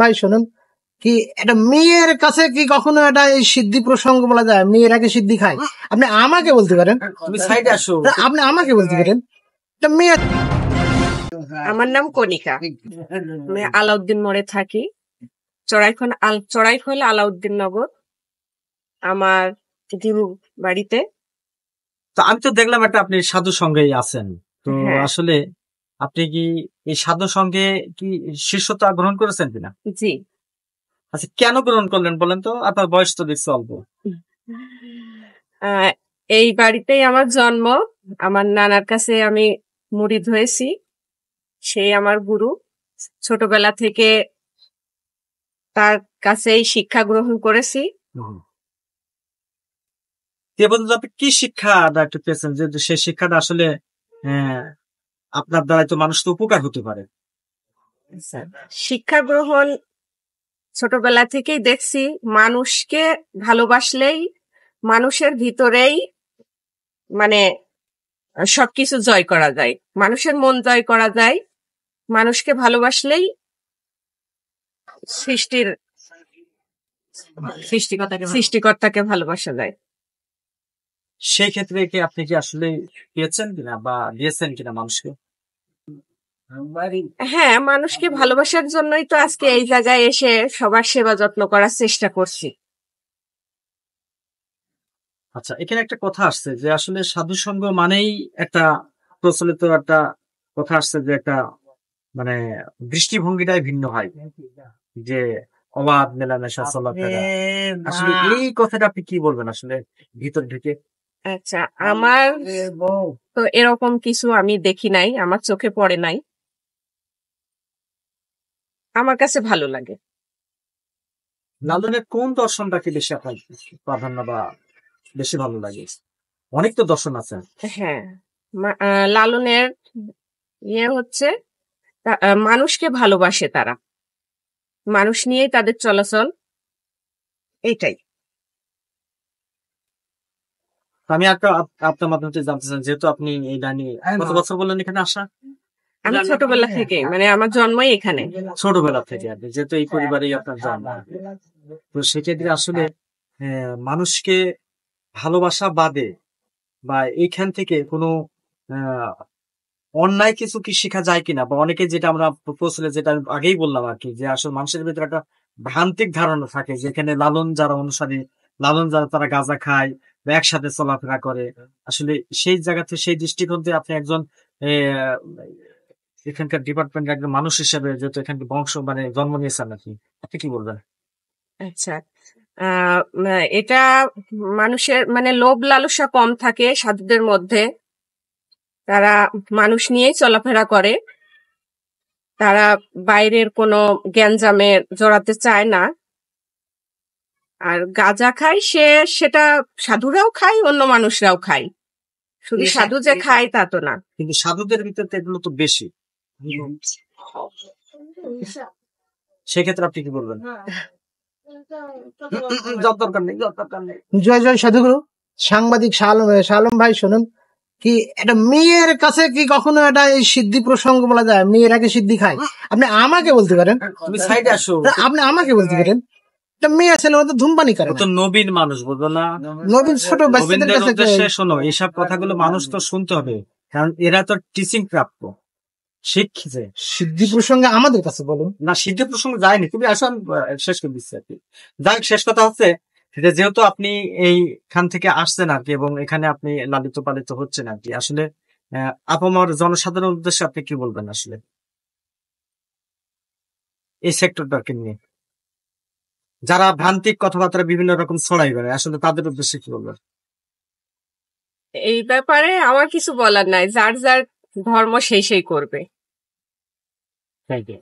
ভাই শুনুন, কি একটা মেয়ের কাছে কি কখনো এটা এই সিদ্ধি প্রসঙ্গ বলা যায়? মেয়েরা কি সিদ্ধি খায়? আপনি আমাকে বলতে পারেন, তুমি সাইডে আসো। আপনি আমাকে বলতে পারেন একটা মেয়ে। আমার নাম কণিকা, আমি আলাউদ্দিন মোড়ে থাকি। চড়াইখোল আলাউদ্দিন নগর আমার দিরু বাড়িতে। তো আমি তো দেখলাম একটা আপনি সাধু সঙ্গেই আছেন, তো হ্যাঁ। আসলে আপনি কি এই সাধু সঙ্গে কি শিষ্যতা গ্রহণ করেছেন কিনা? জি। আচ্ছা, কেন গ্রহণ করলেন বলেন তো? আপনার বয়স তো দেখছি অল্প। এই বাড়িতেই আমার জন্ম। আমার নানার কাছে আমি মুরিদ হয়েছি, সেই আমার গুরু। ছোটবেলা থেকে তার কাছেই শিক্ষা গ্রহণ করেছি। আপনি কি শিক্ষাটা একটু পেয়েছেন, যে সেই শিক্ষাটা আসলে আপনার দ্বারাই তো মানুষ তো উপকার হতে পারে? শিক্ষা গ্রহণ ছোটবেলা থেকেই দেখছি, মানুষকে ভালোবাসলেই মানুষের ভিতরেই মানে সবকিছু জয় করা যায়, মানুষের মন জয় করা যায়। মানুষকে ভালোবাসলেই সৃষ্টিকর্তাকে ভালোবাসা যায়। সেই ক্ষেত্রে কি আপনি কি আসলে পেয়েছেন কিনা বা দিয়েছেন কিনা মানুষকে? হ্যাঁ, মানুষকে ভালোবাসার জন্যই তো আজকে এই জায়গায় এসে সবার সেবা যত্ন করার চেষ্টা করছি। আচ্ছা, এখানে একটা কথা আসছে যে আসলে সাধু সঙ্গ মানেই একটা প্রচলিত একটা কথা আসছে যে একটা মানে দৃষ্টিভঙ্গিটাই ভিন্ন হয়, যে অবাধ মেলামেশা চলাফেরা। আসলে এই কথাটা আপনি কি বলবেন আসলে ভিতর ঢুকে? আচ্ছা, আমার তো এরকম কিছু আমি দেখি নাই, আমার চোখে পড়ে নাই। আমার কাছে ভালো লাগে। লালনের কোন দর্শনটাকে বেশি আপনার প্রাধান্য বা বেশি ভালো লাগে? অনেক তো দর্শন আছে। হ্যাঁ, লালনের হচ্ছে মানুষকে ভালোবাসে তারা, মানুষ নিয়েই তাদের চলাচল, এইটাই। আমি একটা আপনার মাধ্যমে জানতে চান, যেহেতু আপনি এই লাইনে কত বছর বললেন এখানে আসা? আমি ছোটবেলা থেকে, মানে আমার জন্মই এখানে। ছোটবেলা থেকে আর কি, যেহেতু এই পরিবারেই আপনার জন্ম, তো সেক্ষেত্রে আসলে মানুষকে ভালোবাসা বাদে বা এইখান থেকে কোনো অন্যায় কিছু কি শেখা যায় কিনা, বা অনেকে যেটা আমরা প্রচলিত, যেটা আমি আগেই বললাম আর কি, যে আসলে মানুষের ভিতরে একটা ভ্রান্তিক ধারণা থাকে, যেখানে লালন যারা অনুসারী, লালন যারা তারা গাঁজা খায় বা একসাথে চলাফেরা করে। আসলে সেই জায়গা থেকে, সেই দৃষ্টিকোণ থেকে আপনি একজন এখানকার ডিপার্টমেন্টের একজন মানুষ হিসেবে, যেহেতু এখানকার বংশ মানে জন্ম নিয়েছেন আর কি, আপনি কি বলবেন? আচ্ছা, এটা মানুষের মানে লোভ লালসা কম থাকে সাধুদের মধ্যে। তারা মানুষ নিয়েই চলাফেরা করে, তারা বাইরের কোনো গ্যাঞ্জামে জড়াতে চায় না। আর গাঁজা খায় সেটা সাধুরাও খায়, অন্য মানুষরাও খায়, শুধু সাধু যে খায় তা তো না। কিন্তু সাধুদের ভিতরে এগুলো তো বেশি, সেক্ষেত্রে আপনি কি বলবেন? জয় জয় সাধুগুরু। সাংবাদিক শালম ভাই শুনুন, কি একটা মেয়ের কাছে কি কখনো এটা এই সিদ্ধি প্রসঙ্গ বলা যায়? মেয়েরা কি সিদ্ধি খায়? আপনি আমাকে বলতে পারেন, তুমি সাইডে আসো। আপনি আমাকে বলতে পারেন একটা মেয়ে ছেলে তো ধূমপানি করে তো নবীন মানুষ, বলবো না? নবীন ছোট বাচ্চাদের নবীনদের কাছে উদ্দেশ্যে শোনো, এইসব কথাগুলো মানুষ তো শুনতে হবে, কারণ এরা তো টিচিং প্রাপ্ত, শিখছে। সিদ্ধি প্রসঙ্গে আমাদের কাছে বলুন না, সিদ্ধি প্রসঙ্গে যায়নি, তুমি আসো, আমি শেষ করে দিচ্ছি আর কি। যাই, শেষ কথা হচ্ছে যেহেতু আপনি এইখান থেকে আসছেন আর কি, এবং এখানে আপনি লালিত পালিত হচ্ছেন আর কি, আসলে আপামর জনসাধারণ উদ্দেশ্যে আপনি কি বলবেন আসলে এই সেক্টরটাকে নিয়ে, যারা ভ্রান্তিক কথাবার্তা বিভিন্ন রকম ছড়াই বেড়ায়, আসলে তাদের উদ্দেশ্যে কি বলবেন? এই ব্যাপারে আমার কিছু বলার নাই, যার যার ধর্ম সেই করবে। Thank you.